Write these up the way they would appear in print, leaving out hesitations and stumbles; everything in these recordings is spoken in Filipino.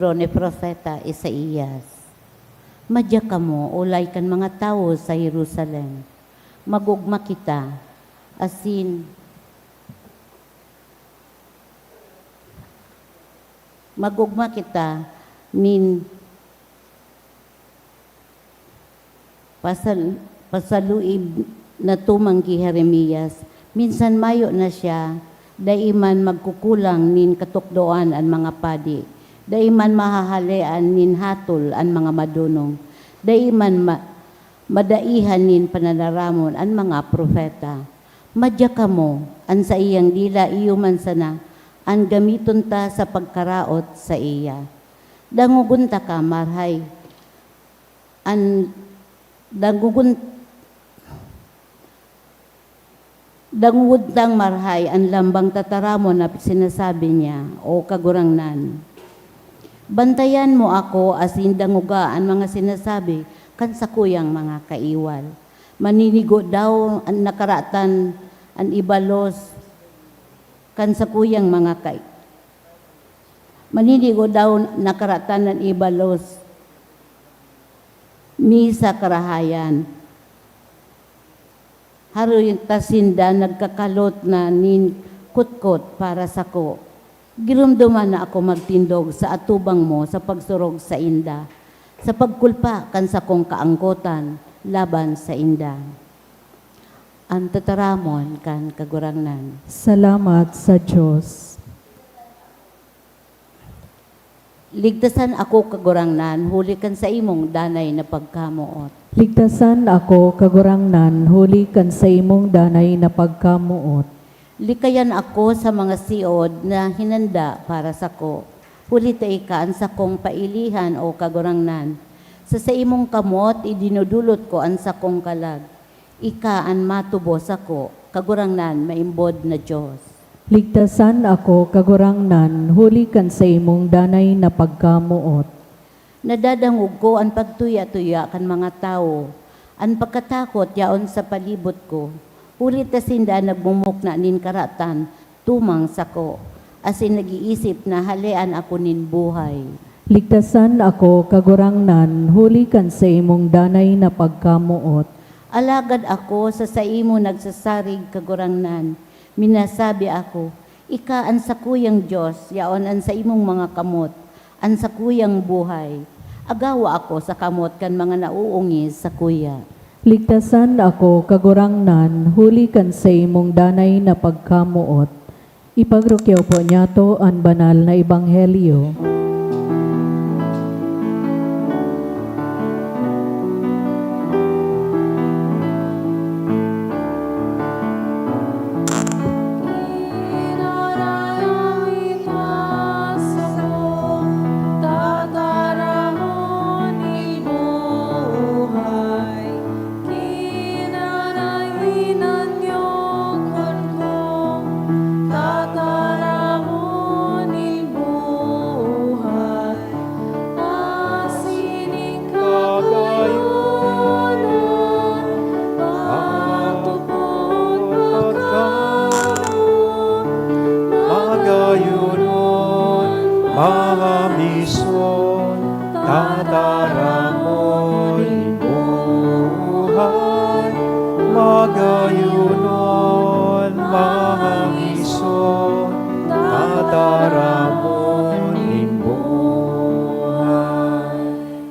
ni Propeta Isaías. Madya kamo, ulay kan mga tao sa Jerusalem. Magugma kita, asin, magugma kita, pasaluib na tumanggi Jeremias. Minsan mayo na siya, daiman magkukulang nin katukdoan ang mga padi. Daiman mahahalian nin hatol ang mga madunong. Daiman madaihan nin pananaramon ang mga propeta. Madya kamo, an sa iyang dila iyuman sana, ang gamiton ta sa pagkaraot sa iya. Dangugunta ka, marhay, danguguntang marhay ang lambang tataramon na sinasabi niya, o kagurangnan. Bantayan mo ako asin danguga ang mga sinasabi kan sa kuyang mga kaiwal. Maninigo daw ang nakaratan ang ibalos kan sa kuyang mga maninigo daw nakaratan ang ibalos misa karahayan. Haruyin tasinda nagkakalot na nin kutkot para sa ko. Girumduman na ako magtindog sa atubang mo sa pagsurog sa inda, sa pagkulpa kan sa kong kaanggotan laban sa inda. Ang tataramon kan kagurangnan. Salamat sa Diyos. Ligtasan ako kagurangnan, huli kan sa imong danay na pagkamuot. Ligtasan ako kagurangnan, huli kan sa imong danay na pagkamuot. Likayan ako sa mga siod na hinanda para sa ko. Huli taikaan sa kong pailihan o kagurangnan. Sa imong kamot, idinudulot ko ang sa kong kalag. Ika ang matubos ako, kagurangnan, maimbod na Diyos. Ligtasan ako kagurangnan, huli kan sa imong danay na pagkamuot. Nadadangog ko ang pagtuya-tuya kan mga tao, ang pagkatakot yaon sa palibot ko. Huli tasinda nagmumukna nin karatan, tumang sako, asin nag-iisip na halian ako nin buhay. Ligtasan ako kagurangnan, huli kan sa imong danay na pagkamuot. Alagad ako sa imo nagsasarig kagurangnan, minasabi ako, ika ang sakuyang Diyos, yaon ang sa imong mga kamot, ang sakuyang buhay. Agawa ako sa kamot kan mga nauungis sa kuya. Ligtasan ako kagurangnan, huli kan sa imong danay na pagkamuot. Ipagrukyaw po niyato ang banal na ebanghelyo.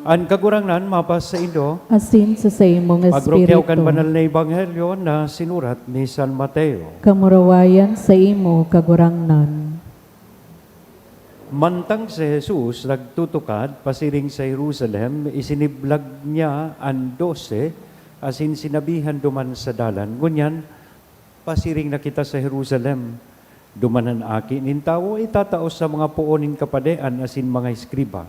Ang kagurangnan, mapas sa Indo, Asin sa imong pagrukyaw kan espiritu. banal na ebanghelyo na sinurat ni San Mateo. Kamurawayan sa imo kagurangnan. Mantang si Jesus nagtutukad, pasiring sa Jerusalem, isiniblag niya ang 12, asin sinabihan duman sa dalan. Ngunyan, pasiring na kita sa Jerusalem, dumanan aki nin tao, itataos sa mga puonin kapadean, asin mga eskriba.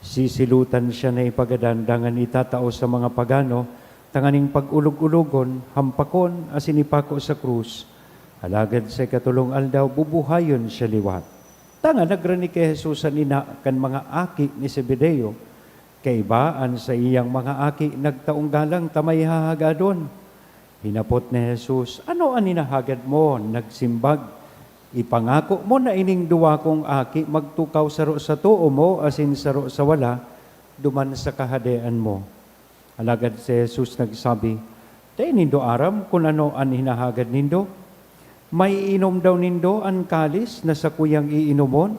Sisilutan siya na ipagadandangan itatao sa mga pagano, tanganing pag-ulog-ulogon, hampakon, asin ipako sa krus. Halagad sa katulong aldaw, bubuhayon siya liwat. Tanga nagrani kay Jesus ang ina kan mga aki ni Zebedeo, kaibaan sa iyang mga aki nagtaong galang tamay hahagadon. Hinapot ni Jesus, ano ang inahagad mo? Nagsimbag, Ipangako mo na ining duwa kong aki, magtukaw saro sa tuo mo, asin saro sa wala, duman sa kahadean mo. Alagad si Jesus nagsabi, tayo nindo aram kung ano ang hinahagad nindo. May inom daw nindo ang kalis na sa kuyang iinomon.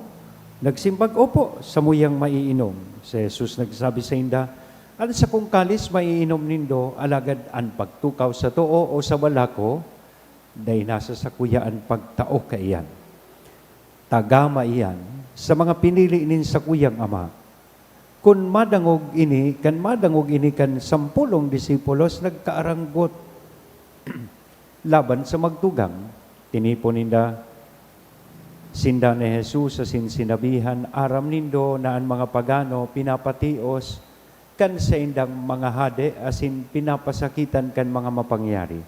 Nagsimbag, opo, sa muyang maiinom. Si Jesus nagsabi sa inda, al sa kong kalis maiinom nindo, alagad ang pagtukaw sa tuo o sa wala ko, day nasa sa kuya ang pagtao ka iyan. Tagama iyan sa mga pinili nin sa kuyang ama. Kung madangog ini kan 10 disipulos nagkaaranggot laban sa magtugang. Tinipon ninda sinda ni Jesus sa sinabihan, aram nindo na ang mga pagano pinapatios kan sa indang mga hade asin pinapasakitan kan mga mapangyari.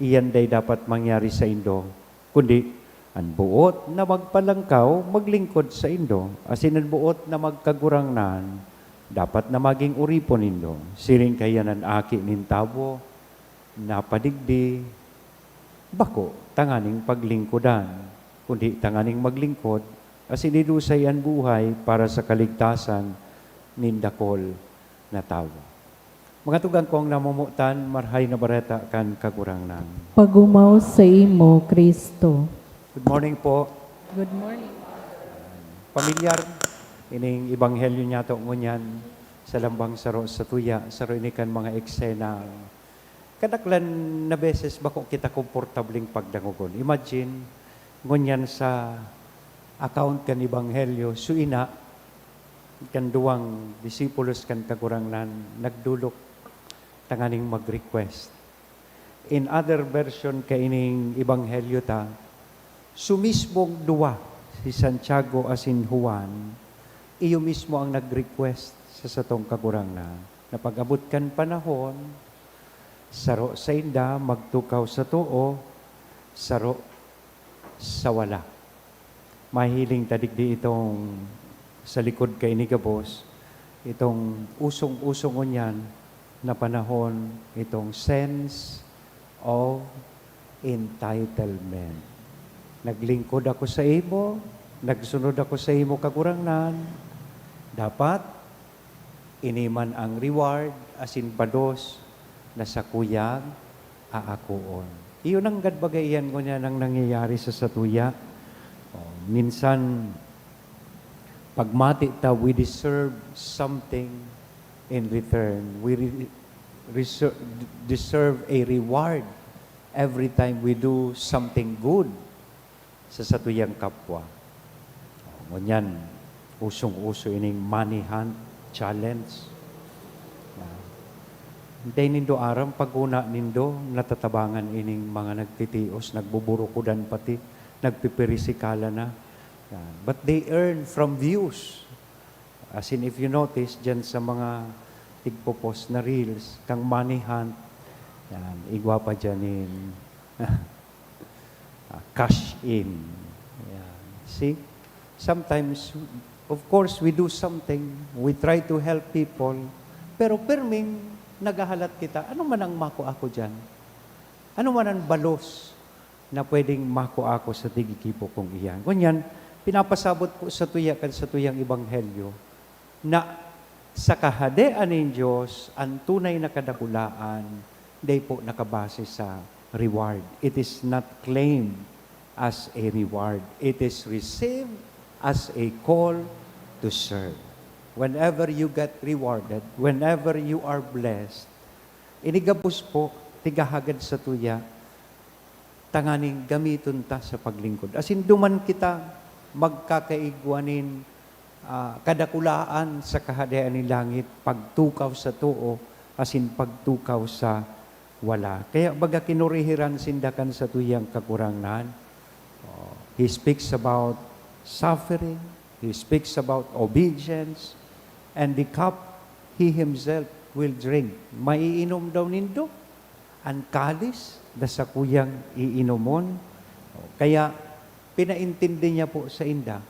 Iyan day dapat mangyari sa indo, kundi ang buot na magpalangkaw, maglingkod sa indo, asin ang buot na magkagurangnan, dapat na maging uripon nindo. Siring kaya ng aki nintabo, napadigdi, bako, tanganing paglingkodan, kundi tanganing maglingkod, asin idusay ang buhay para sa kaligtasan nindakol na tao. Mga tugang kong namumutan, marhay na bareta kan kagurangnan. Pagumaw sa imo, Kristo. Good morning po. Good morning. Pamilyar, ining ibanghelyo niya to ngunyan sa lambang saro sa tuya, saro inikan mga eksena. Kadaklan na beses bako kita komportabling pagdangugon. Imagine, ngunyan sa account kan ibanghelyo, suina, kan duwang disipulos kan kagurangnan, nagdulok tanganing mag-request. In other version kaining ibanghelyo ta, sumismong duwa si Santiago asin Juan, iyo mismo ang nag-request sa satong kagurangnan. Napag-abot kan panahon, saro sa inda, magtukaw sa tuo, saro sa wala. Mahiling tadigdi itong sa likod kay ni Gabos, itong usong-usong ngunyan na panahon, itong sense of entitlement. Naglingkod ako sa imo, nagsunod ako sa imo kagurangnan, dapat iniman ang reward, asin pados, na sa kuyang aakuon. Iyon ang gadbagayan ko niya nang nangyayari sa satuya. Minsan, pagmati ta, we deserve something in return. We deserve a reward every time we do something good sa satuyang kapwa. Ngunyan, usong-uso ining money hunt challenge. Hintay nindo aram, paguna nindo, natatabangan ining mga nagtitios, nagbuburukudan pati, nagpipirisikala na. But they earn from views. As in, if you notice, dyan sa mga tigpo-post na reels, kang money hunt, yan, igwa pa dyan in cash in. Yan. See? Sometimes, of course, we do something, we try to help people, pero perming nagahalat kita, ano man ang mako ako dyan? Ano man ang balos na pwedeng mako ako sa tigikipo kong iyan? Kunyan, pinapasabot po sa tuyang ibanghelyo na sa kahadean ng Diyos, ang tunay na kadakulaan, day po nakabase sa reward. It is not claimed as a reward. It is received as a call to serve. Whenever you get rewarded, whenever you are blessed, inigabos po, tigahagad sa tuya, tanganing gamiton ta sa paglingkod. As in, duman kita magkakaigwanin kadakulaan sa kahadean ni langit, pagtukaw sa tuo, as in pagtukaw sa wala. Kaya baga kinurihiran sindakan sa tuyang kakurangnan. He speaks about suffering, he speaks about obedience, and the cup he himself will drink. Maiinom daw nindo, ang kalis na sa kuyang iinomon. Kaya pinaintindi niya po sa inda,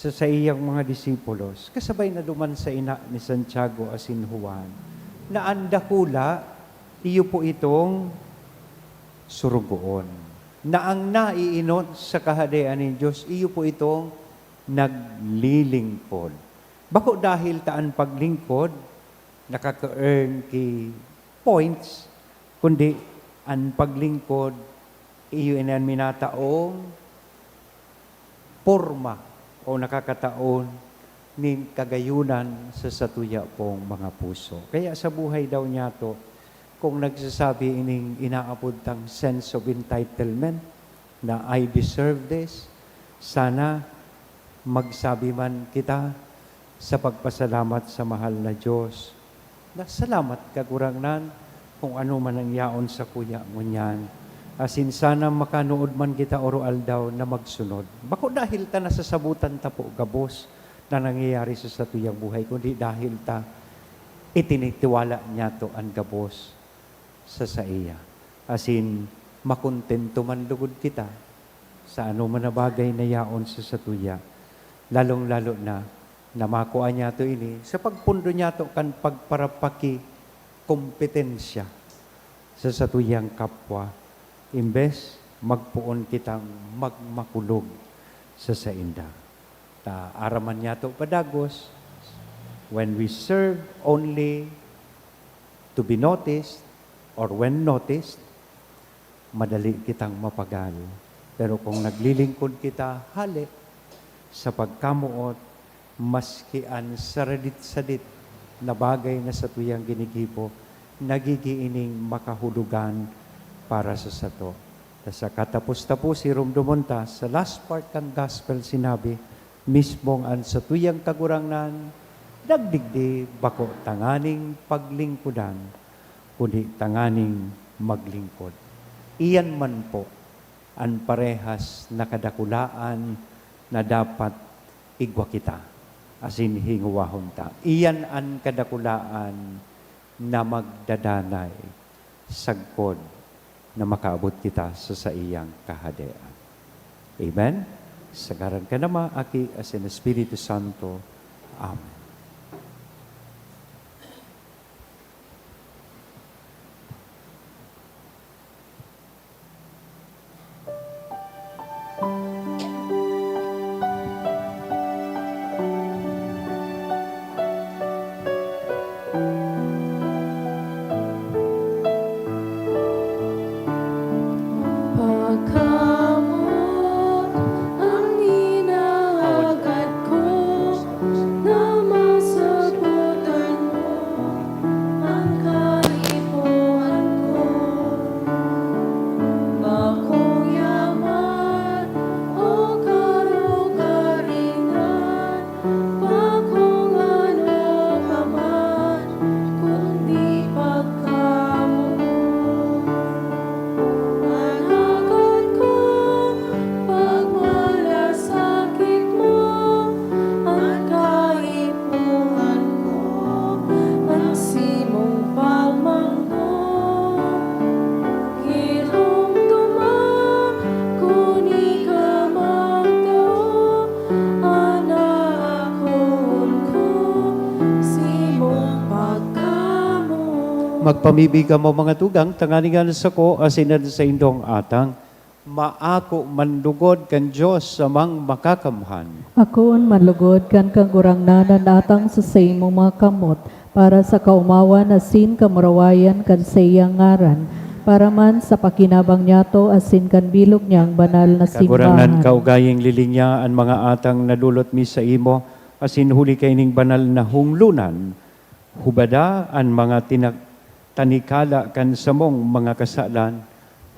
sa iyang mga disipulos, kasabay na duman sa ina ni Santiago asin Juan, na ang dakula, iyo po itong surugoon. na ang naiinot sa kahadian ng Diyos, iyo po itong naglilingkod. Bako dahil taan paglingkod, nakaka-earn ki points, kundi ang paglingkod, iyo inan minataong porma o nakakataon nin kagayunan sa satuya pong mga puso. Kaya sa buhay daw niya to, kung nagsasabi ining inaapod tang sense of entitlement na I deserve this, sana magsabi man kita sa pagpasalamat sa mahal na Diyos. Na salamat kagurangnan kung ano man ang yaon sa kuya ngunyan. Asin sana makanood man kita oral daw na magsunod. Bako dahil ta nasasabutan ta po gabos na nangyayari sa satuyang buhay, kundi dahil ta itinitiwala niya to ang gabos sa iya. Asin, makontento man lugod kita sa ano man na bagay na yaon sa satuya. Lalong-lalo na makuha niya to ini sa pagpundo niya to kan pagparapaki kompetensya sa satuyang kapwa. Imbes, magpuon kitang magmakulog sa sainda. Araman niya to padagos, when we serve only to be noticed, or when noticed, madali kitang mapagal. Pero kung naglilingkod kita, hali, sa pagkamuot, maskian saradit-sadit na bagay na sa tuyang ginigipo, nagigiining makahulugan para sa sato. Sa katapos-tapos, si Rumdumonta, sa last part kang gospel sinabi, mismong ang sa tuyang kagurangnan, nagdigdi bako tanganing paglingkudan, kundi tanganing maglingkod. Iyan man po ang parehas na kadakulaan na dapat igwa kita, asin hinguwahon ta. Iyan ang kadakulaan na magdadanay sagkod na makaabot kita sa iyang kahadean. Amen? Sagaran ka nama, aki asin Espiritu Santo. Amen. Pagkamot ang hinahagat ko, na masabutan mo ang kaipuhan ko. Bakong yaman o karugaringan, bakong ano ka man, kundi pagkamot. Hanagat ko, pagmalasakit mo, ang kaipuhan mo, ang simong pagmangko. Hirumduma, kuni ka magdao, anakon ko, simong pagkamot. Magpamibigan mo mga tugang, tanganingan sa ko, asinan sa indong atang, maako mandugod kan Diyos sa mang makakamhan. Akoon manlugod kan kagurangnanan atang sa mong mga kamot, para sa kaumawan asin kamurawayan kan sa iyang ngaran, para man sa pakinabang niyato asin kan bilog niyang banal na Kagurangnan simbahan. kaugaying lilinya ang mga atang nadulot mi sa imo, asin huli kaining banal na hunglunan, hubada ang mga tanikala kan samong mga kasalan,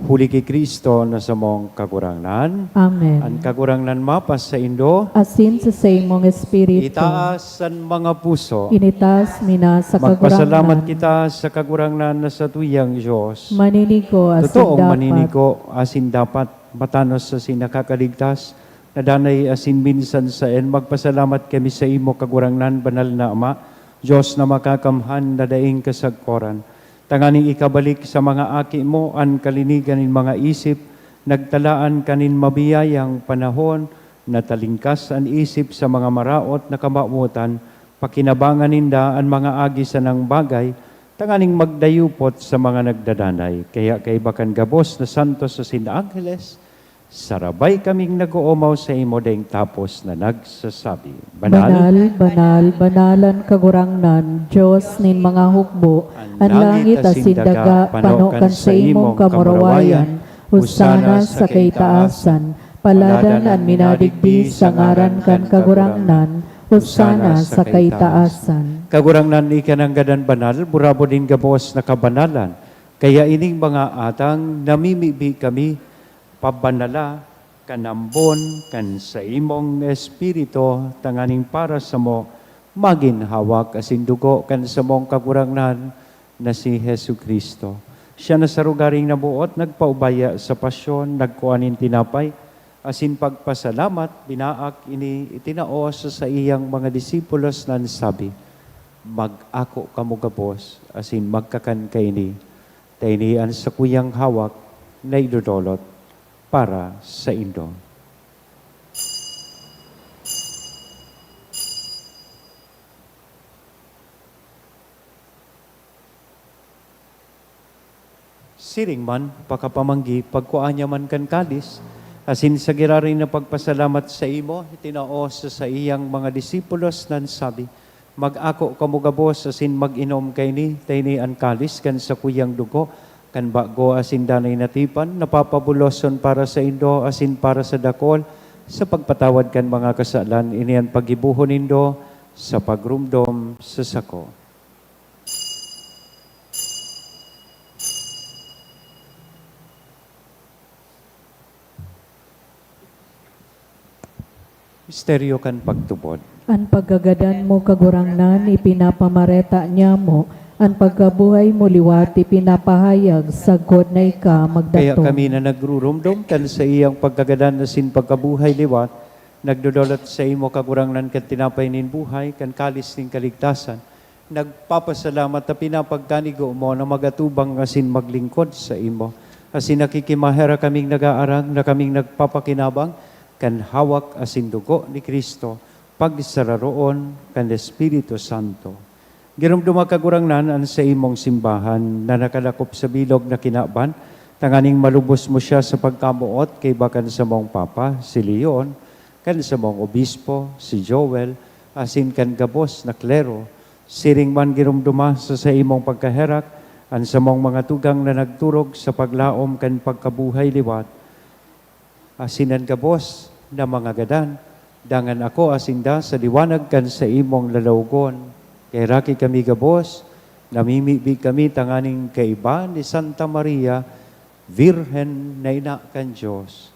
huli kay Kristo na samong kagurangnan. Amen. Ang kagurangnan mapas sa indo, Asin sa mong espiritu, itaas ang mga puso. initas mina sa Magpasalamat kagurangnan, kita sa kagurangnan na sa tuyang Diyos. maninigo asin Totoong dapat, maniniko asin dapat matanos sa sinakakaligtas na danay asin minsan sa magpasalamat kami sa imo kagurangnan banal na Ama, Diyos na makakamhan na daing kasagkoran. Tanganing ikabalik sa mga aki mo ang kalinigan ng mga isip, nagtalaan kanin mabiyayang panahon, na talingkas ang isip sa mga maraot na kamamutan, pakinabangan ninda ang mga agi sa ng bagay, tanganing magdayupot sa mga nagdadanay. Kaya kaibakan gabos na santos sa Sin Angeles, sarabay kaming nag-uumaw sa imo dayng tapos na nagsasabi, Banal, banal, banalan kagurangnan, Diyos nin mga hukbo, ang langit asin daga, panokan sa imong kamurawayan, husana sa kaitaasan, paladan ang minadigdi sa ngaran kan kagurangnan, husana sa kaitaasan. Kagurangnan ikanang gadan banal, burabo din gabos na kabanalan. Kaya ining mga atang namimibi kami, pabanala, kanambon, kan sa imong espiritu, tanganing para sa mo, maginhawak asin dugo kan sa mong kagurangnan na si Hesu Kristo. Siya na sa rugaring nabuot, nagpaubaya sa pasyon, nagkuanin tinapay, asin pagpasalamat, binaak ini itinaos sa iyang mga disipulos na sabi, mag-ako kamo gabos, asin magkakan kaini, tainian sa kuyang hawak na idodolot para sa Indo. Siring man, pakapamanggi, pagkuanya man kan kalis, asin sa girarin na pagpasalamat sa imo, itinaos sa iyang mga disipulos nan sabi, mag-ako kamugabos asin mag-inom kay ni, tayni an kalis kan sa kuyang dugo, kan bago asin danay natipan, napapabuloson para sa Indo, asin para sa dakol, sa pagpatawad kan mga kasalan, iniyan pagibuhon Indo, sa pagrumdom sa sako. Misteryo kan pagtubod. Ang paggagadan mo kagurangnan, ipinapamareta niya mo, ang pagkabuhay mo liwati, pinapahayag, sagod na ika Kaya magdatong. kami na nagrurumdom kan sa iyang pagkagadan na sin pagkabuhay liwat, nagdodolot sa imo kagurangnan kan tinapay nin buhay, kan kalis nin kaligtasan, nagpapasalamat na pinapagkanigo mo na magatubang asin maglingkod sa imo. Asin nakikimahera kaming nag-aarang na kaming nagpapakinabang, kan hawak asin dugo ni Kristo, pagsararoon kan Espiritu Santo. Girumduma kagurangnan an sa imong simbahan na nakalakop sa bilog na kinaban, tanganing malubos mo siya sa pagkamuot kay bakan sa mong Papa, si Leon, kan sa mong Obispo, si Joel, asin kan gabos na klero, siring man girumduma sa imong pagkaherak, an sa mong mga tugang na nagturog sa paglaom kan pagkabuhay liwat, asinan gabos na mga gadan, dangan ako asinda sa liwanag kan sa imong lalawgon, kay raki kami gabos, namimibi kami tanganing kaiba ni Santa Maria, Virhen na ina kan Diyos,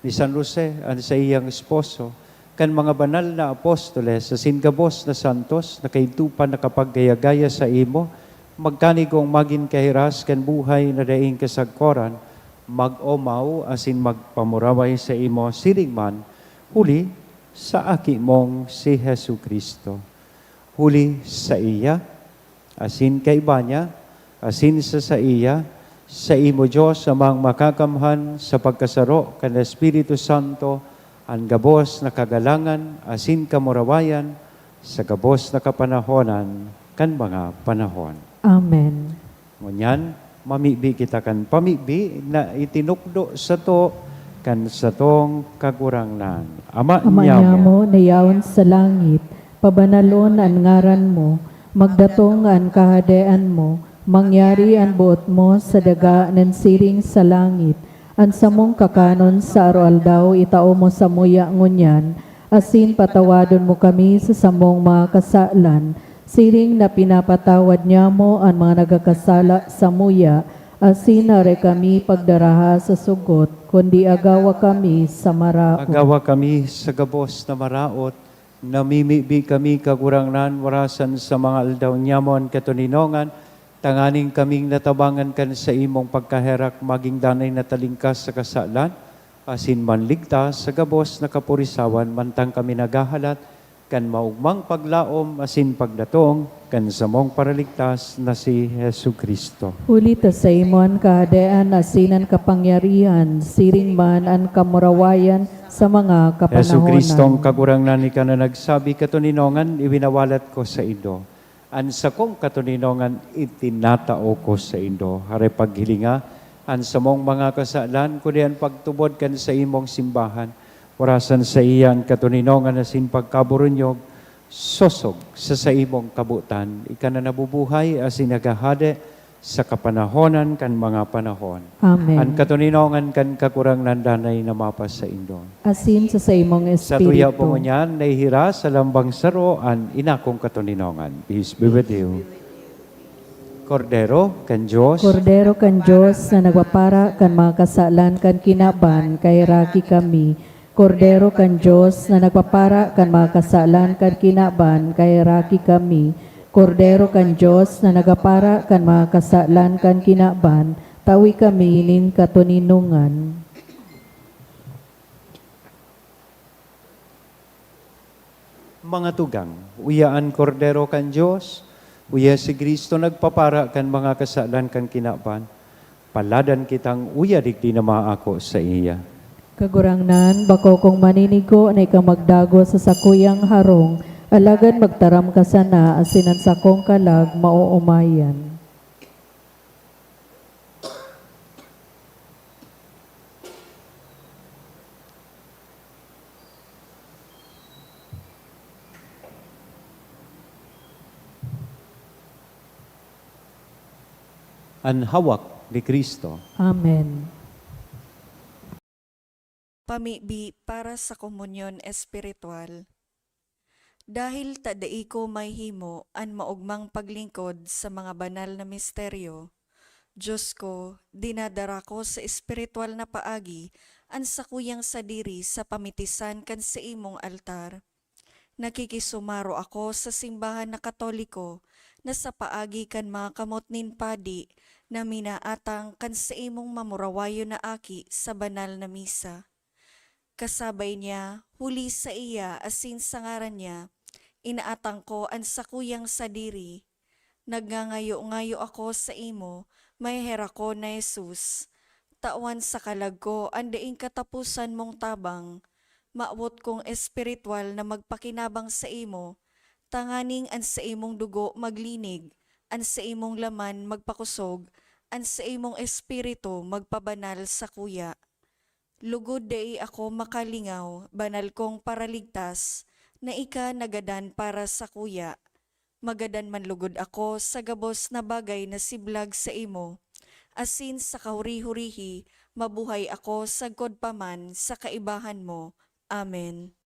ni San Jose, ang sa iyang esposo, kan mga banal na apostoles, sa singabos na santos, na kaitupan na kapaggaya-gaya sa imo, magkanigong magin kahiras kan buhay na daing kasagkoran, mag-omaw asin magpamuraway sa imo siringman, huli sa aki mong si Hesu Kristo. Huli sa iya, asin kay Banya, asin sa iya, sa imo Diyos amang makakamhan sa pagkasaro kan Espiritu Santo, ang gabos na kagalangan, asin kamurawayan, sa gabos na kapanahonan, kan mga panahon. Amen. Ngunyan, mamibi kita kan pamibi na itinukdo sa to, kan sa tong kagurangnan. Ama niya Ama mo, mo, nayaon sa langit, pabanalon ang ngaran mo, magdatong ang kahadean mo, mangyari ang buot mo sa daga ng siring sa langit, ang samong kakanon sa araw-aldaw itao mo sa muya ngunyan, asin patawadon mo kami sa samong mga kasalan, siring na pinapatawad niya mo ang mga nagakasala sa muya, asin nare kami pagdaraha sa sugot, kundi agawa kami sa maraot. agawa kami sa gabos na maraot, namimibi kami kagurangnan, warasan sa mga aldaw nyamon katuninongan, tanganing kaming natabangan kan sa imong pagkaherak, maging danay na talingkas sa kasalan, asin manligtas sa gabos na kapurisawan, mantang kami nagahalat, kan maugmang paglaom, asin pagdatong, kan sa mong paraligtas na si Hesu Kristo. Huli ta sa imon kahadean asinan kapangyarihan, siring man ang kamurawayan sa mga Hesu Kristong kapanahonan. kagurangnan ni ka na nagsabi katuninongan, iwinawalat ko sa ido. An sa kong katuninongan itinatao ko sa Indo. Hare paghilinga, an sa mong mga kasalan, kundi pagtubod kan sa imong simbahan. Orasan sa iyan katuninongan na sin pagkaburunyog, sosog sa imong kabutan. Ika na nabubuhay as inagahade sa kapanahonan kan mga panahon. Amen. An katuninongan kan kakurang nandanay na mapas sa Indo. Asin sa imong Sa tuya espiritu. po ngunyan, nahihira sa lambang saro an inakong katuninongan. Peace be with you. Kordero, kan Diyos, Kordero kan Diyos na nagpapara kan mga kasalan kan kinaban kay raki kami. Kordero kan Diyos na nagpapara kan mga kasalan kan kinaban kay raki kami. Kordero kan Diyos na nagapara kan mga kasalan kan kinaban, tawi kami nin katuninungan. mga tugang, uyaan kordero kan Diyos, uya si Kristo nagpapara kan mga kasalan kan kinaban, paladan kitang uya digdi na maako sa iya. Kagurangnan, bako kong maninigo na ikaw magdago sa sakuyang harong, alagan magtaram ka sana asinan sakong kalag mauumayan. An hawak ni Kristo. Amen. Pamibi para sa komunyon espiritual. Dahil tadai ko may himo an maugmang paglingkod sa mga banal na misteryo, Diyos ko, dinadara ko sa espiritual na paagi an sakuyang sadiri sa pamitisan kan sa imong altar. Nakikisumaro ako sa simbahan na Katoliko na sa paagi kan mga kamot nin padi na minaatang kan sa imong mamurawayo na aki sa banal na misa. Kasabay niya, huli sa iya asin sa ngaran niya, inaatang ko ang sakuyang sadiri. Nagngangayo-ngayo ako sa imo, may hera ko na Jesus. Tawan sa kalag ko, andaing katapusan mong tabang. Maawot kong espiritual na magpakinabang sa imo, tanganing an sa imong dugo maglinig, an sa imong laman magpakusog, an sa imong espiritu magpabanal sa kuya. Lugod dai ako makalingaw, banal kong paraligtas, na ika nagadan para sa kuya. Magadan man lugod ako sa gabos na bagay na siblag sa imo. Asin sa kahuri-hurihi, mabuhay ako sa godpaman sa kaibahan mo. Amen.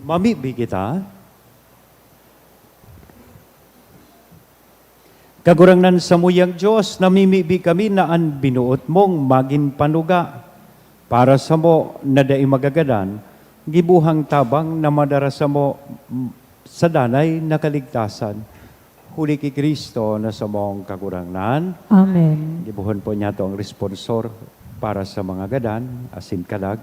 Mamibi kita. Kagurangnan sa muyang Diyos, namimibi kami na an binuot mong maging panuga. Para sa mo na dai magagadan, gibuhang tabang na madarasa mo sa danay na kaligtasan. Huli ki Kristo na sa mong kagurangnan. Amen. Gibuhon po niya to ang responsor para sa mga gadan, asin kalag.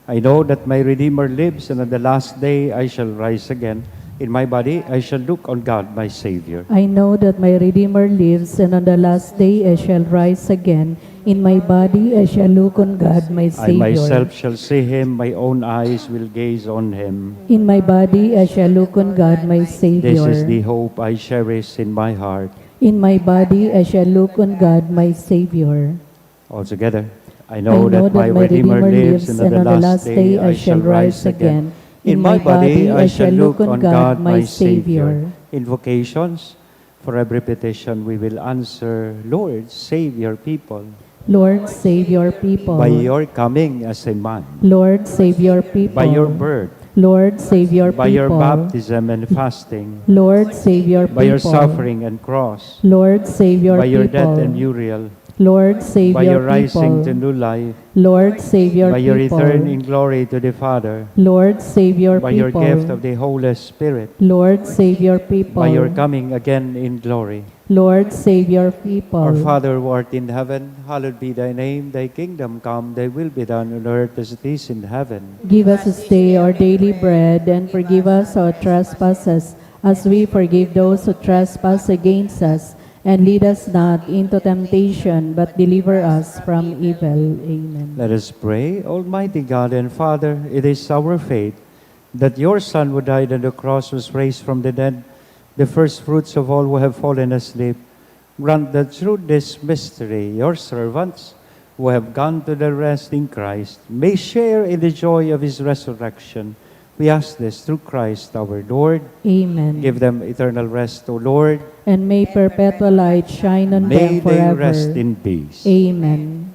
I know that my Redeemer lives, and on the last day I shall rise again. In my body I shall look on God, my Savior. I know that my Redeemer lives, and on the last day I shall rise again. In my body I shall look on God, my I Savior. myself shall see Him, my own eyes will gaze on Him. In my body I shall look on God, my Savior. This is the hope I cherish in my heart. In my body I shall look on God, my Savior. Altogether, I know that my Redeemer lives, and on the last day I shall rise again. In my body I shall look on God, my Savior. Invocations. For every petition we will answer, Lord, save your people. Lord, save your people. By your coming as a man, Lord, save your people. by your birth, Lord, save your by your people. baptism and fasting, Lord, save your people. by your suffering and cross, Lord, save your by your people. death and burial, Lord, save by your your rising to people. new life, Lord, save your by your people. return in glory to the Father, Lord, save your by your people. gift of the Holy Spirit, Lord, save your people. by your coming again in glory. Lord, save your people. Our Father who art in heaven, hallowed be thy name. Thy kingdom come, thy will be done on earth as it is in heaven. Give us this day our daily bread, and forgive us our trespasses, as we forgive those who trespass against us. And lead us not into temptation, but deliver us from evil. Amen. Let us pray. Almighty God and Father, it is our faith that your Son who died on the cross was raised from the dead, the first fruits of all who have fallen asleep. Grant that through this mystery, your servants who have gone to their rest in Christ may share in the joy of his resurrection. We ask this through Christ our Lord. Amen. Give them eternal rest, O Lord. And may perpetual light shine on May them they forever. rest in peace. Amen.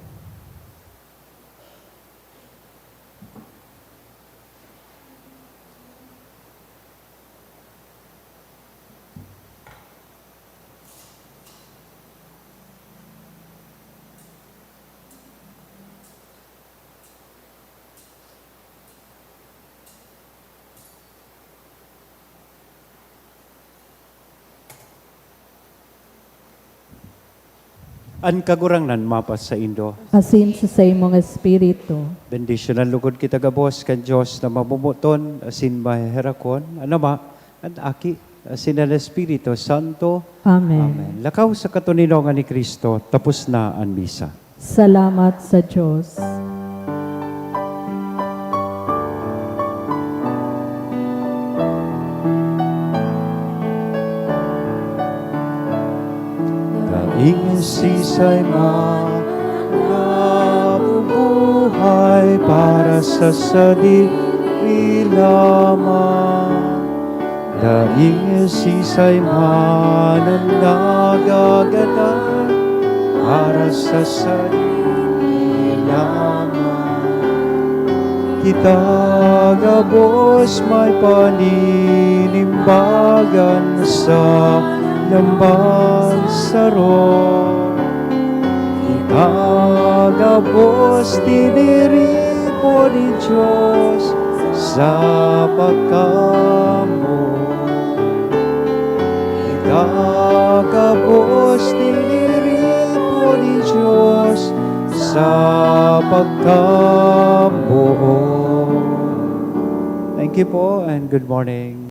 An kagurangnan mapas sa Indo. Asin sa imong espiritu. Bendisyonan lugod kita gabos kan Dios na mamumuton asin maherakon ano ma at aki asin ang Espiritu Santo. Amen. Amen. Lakaw sa katuninongan ni Kristo tapos na ang misa. Salamat sa Diyos. Daing sisay man nabubuhay para sa sadiri lamang. Daing sisay man ang nagaganap para sa sarili lamang. Kita gabos may paninimbagan sa lambang saro. Kita gabos diniripo ni Diyos sa pagkamo. Kita gabos diniripo ni Diyos sa pagkabuo. Thank you po and good morning.